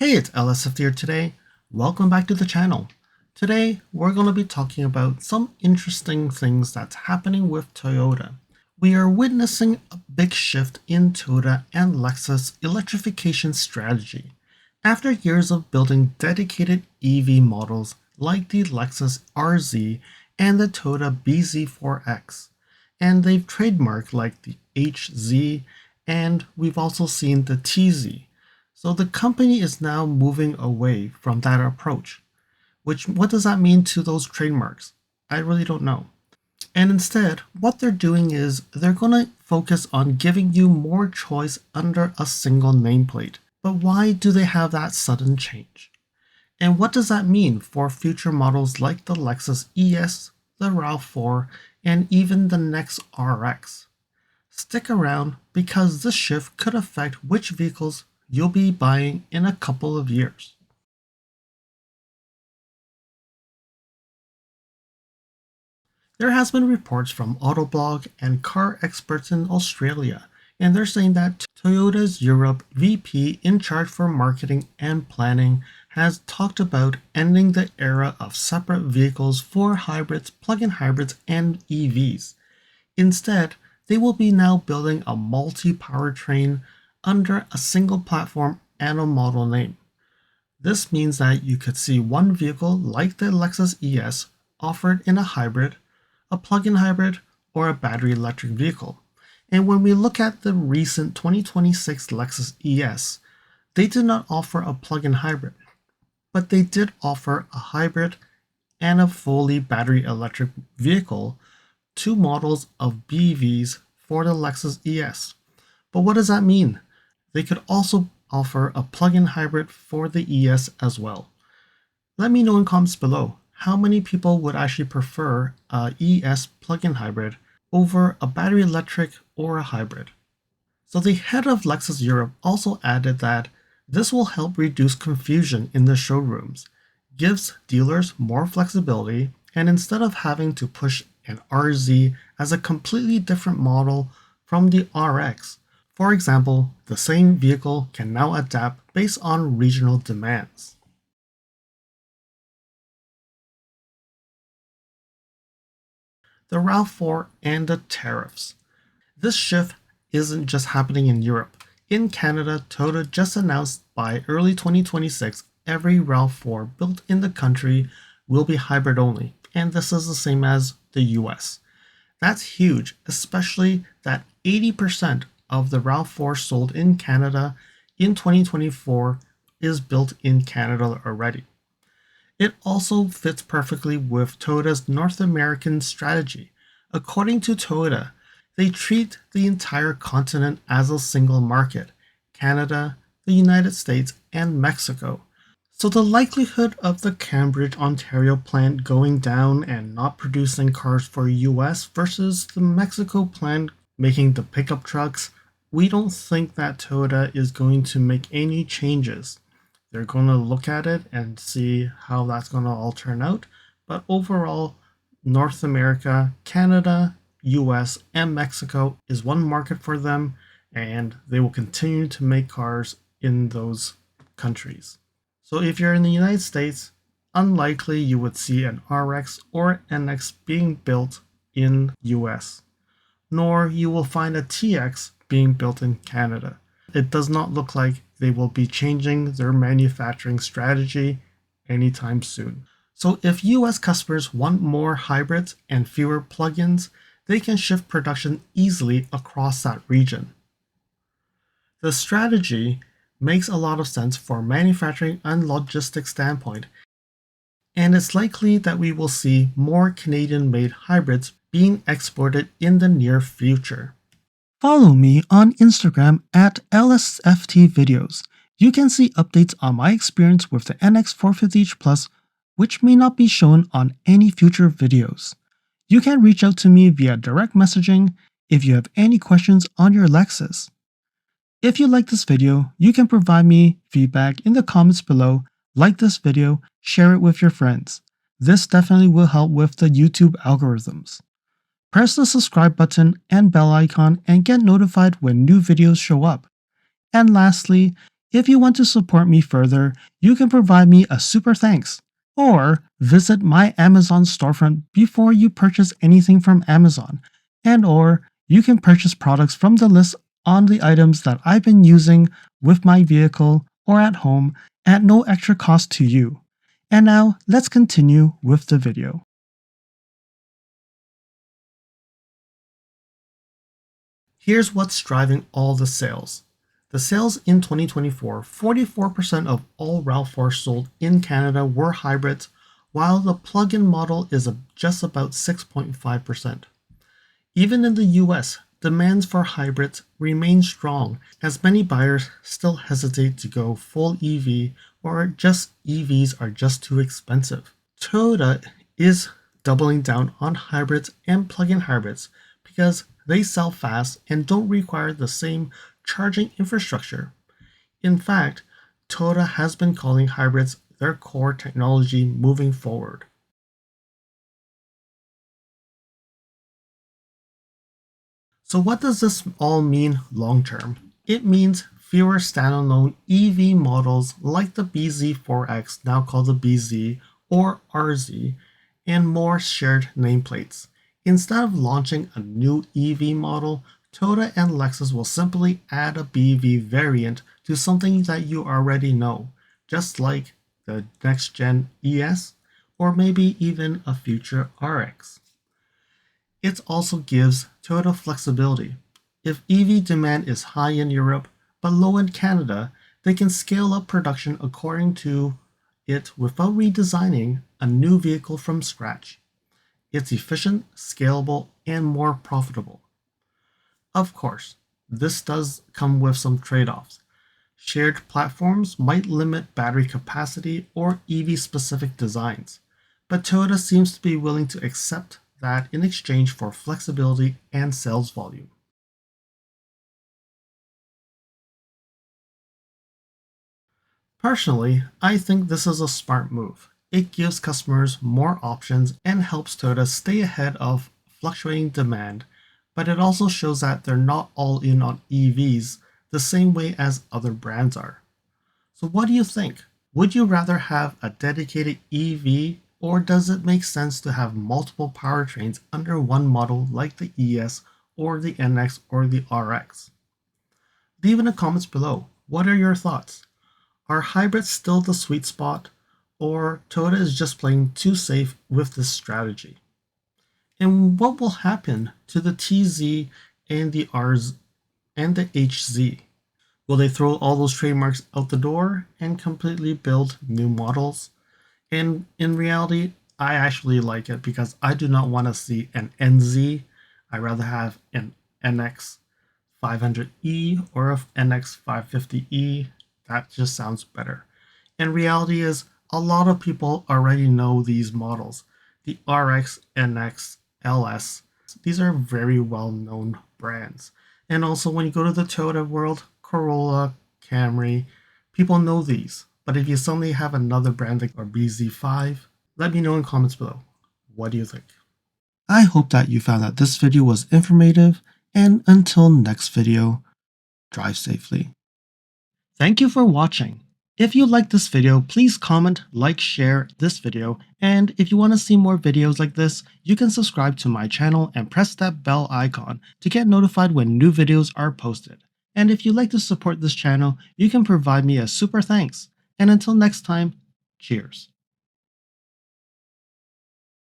Hey, it's LSF here today. Welcome back to the channel. Today, we're going to be talking about some interesting things that's happening with Toyota. We are witnessing a big shift in Toyota and Lexus electrification strategy. After years of building dedicated EV models like the Lexus RZ and the Toyota BZ4X, and they've trademarked like the HZ, and we've also seen the TZ. So the company is now moving away from that approach. What does that mean to those trademarks? I really don't know. And instead, what they're doing is they're going to focus on giving you more choice under a single nameplate. But why do they have that sudden change? And what does that mean for future models like the Lexus ES, the RAV4, and even the next RX? Stick around because this shift could affect which vehicles you'll be buying in a couple of years. There has been reports from Autoblog and car experts in Australia, and they're saying that Toyota's Europe VP in charge for marketing and planning has talked about ending the era of separate vehicles for hybrids, plug-in hybrids, and EVs. Instead, they will be now building a multi-powertrain under a single platform and a model name. This means that you could see one vehicle like the Lexus ES offered in a hybrid, a plug-in hybrid, or a battery electric vehicle. And when we look at the recent 2026 Lexus ES, they did not offer a plug-in hybrid, but they did offer a hybrid and a fully battery electric vehicle, two models of BEVs for the Lexus ES. But what does that mean? They could also offer a plug-in hybrid for the ES as well. Let me know in comments below how many people would actually prefer a ES plug-in hybrid over a battery electric or a hybrid. So the head of Lexus Europe also added that this will help reduce confusion in the showrooms, gives dealers more flexibility, and instead of having to push an RZ as a completely different model from the RX, for example, the same vehicle can now adapt based on regional demands. The RAV4 and the tariffs. This shift isn't just happening in Europe. In Canada, Toyota just announced by early 2026, every RAV4 built in the country will be hybrid only, and this is the same as the US. That's huge, especially that 80% of the RAV4 sold in Canada in 2024 is built in Canada already. It also fits perfectly with Toyota's North American strategy. According to Toyota, they treat the entire continent as a single market: Canada, the United States, and Mexico. So the likelihood of the Cambridge, Ontario plant going down and not producing cars for US versus the Mexico plant making the pickup trucks, we don't think that Toyota is going to make any changes. They're going to look at it and see how that's going to all turn out. But overall, North America, Canada, US, and Mexico is one market for them, and they will continue to make cars in those countries. So if you're in the United States, unlikely you would see an RX or NX being built in US, nor you will find a TX being built in Canada. It does not look like they will be changing their manufacturing strategy anytime soon. So if US customers want more hybrids and fewer plugins, they can shift production easily across that region. The strategy makes a lot of sense for manufacturing and logistics standpoint, and it's likely that we will see more Canadian-made hybrids being exported in the near future. Follow me on Instagram at LSFTvideos. You can see updates on my experience with the NX450H Plus, which may not be shown on any future videos. You can reach out to me via direct messaging if you have any questions on your Lexus. If you like this video, you can provide me feedback in the comments below, like this video, share it with your friends. This definitely will help with the YouTube algorithms. Press the subscribe button and bell icon and get notified when new videos show up. And lastly, If you want to support me further, you can provide me a super thanks or visit my Amazon storefront before you purchase anything from Amazon, and or you can purchase products from the list on the items that I've been using with my vehicle or at home at no extra cost to you. And now let's continue with the video. Here's what's driving all the sales. The sales in 2024, 44% of all RAV4 sold in Canada were hybrids, while the plug-in model is just about 6.5%. Even in the US, demands for hybrids remain strong as many buyers still hesitate to go full EV or just EVs are just too expensive. Toyota is doubling down on hybrids and plug-in hybrids because they sell fast and don't require the same charging infrastructure. In fact, Toyota has been calling hybrids their core technology moving forward. So what does this all mean long term? It means fewer standalone EV models like the BZ4X, now called the BZ or RZ, and more shared nameplates. Instead of launching a new EV model, Toyota and Lexus will simply add a BV variant to something that you already know, just like the next gen ES or maybe even a future RX. It also gives Toyota flexibility. If EV demand is high in Europe but low in Canada, they can scale up production according to it without redesigning a new vehicle from scratch. It's efficient, scalable, and more profitable. Of course, this does come with some trade-offs. Shared platforms might limit battery capacity or EV-specific designs, but Toyota seems to be willing to accept that in exchange for flexibility and sales volume. Personally, I think this is a smart move. It gives customers more options and helps Toyota stay ahead of fluctuating demand, but it also shows that they're not all in on EVs the same way as other brands are. So what do you think? Would you rather have a dedicated EV or does it make sense to have multiple powertrains under one model like the ES or the NX or the RX? Leave in the comments below. What are your thoughts? Are hybrids still the sweet spot or Toyota is just playing too safe with this strategy? And what will happen to the TZ and the Rs and the HZ? Will they throw all those trademarks out the door and completely build new models? And in reality, I actually like it because I do not want to see an NZ. I'd rather have an NX 500E or an NX 550E. That just sounds better. And reality is, a lot of people already know these models. The RX, NX, LS, these are very well known brands. And also, when you go to the Toyota world, Corolla, Camry, people know these. But if you suddenly have another brand like or BZ5, let me know in comments below. What do you think? I hope that you found that this video was informative, and until next video, drive safely. Thank you for watching. If you liked this video, please comment, like, share this video, and if you want to see more videos like this, you can subscribe to my channel and press that bell icon to get notified when new videos are posted. And if you'd like to support this channel, you can provide me a super thanks. And until next time, cheers.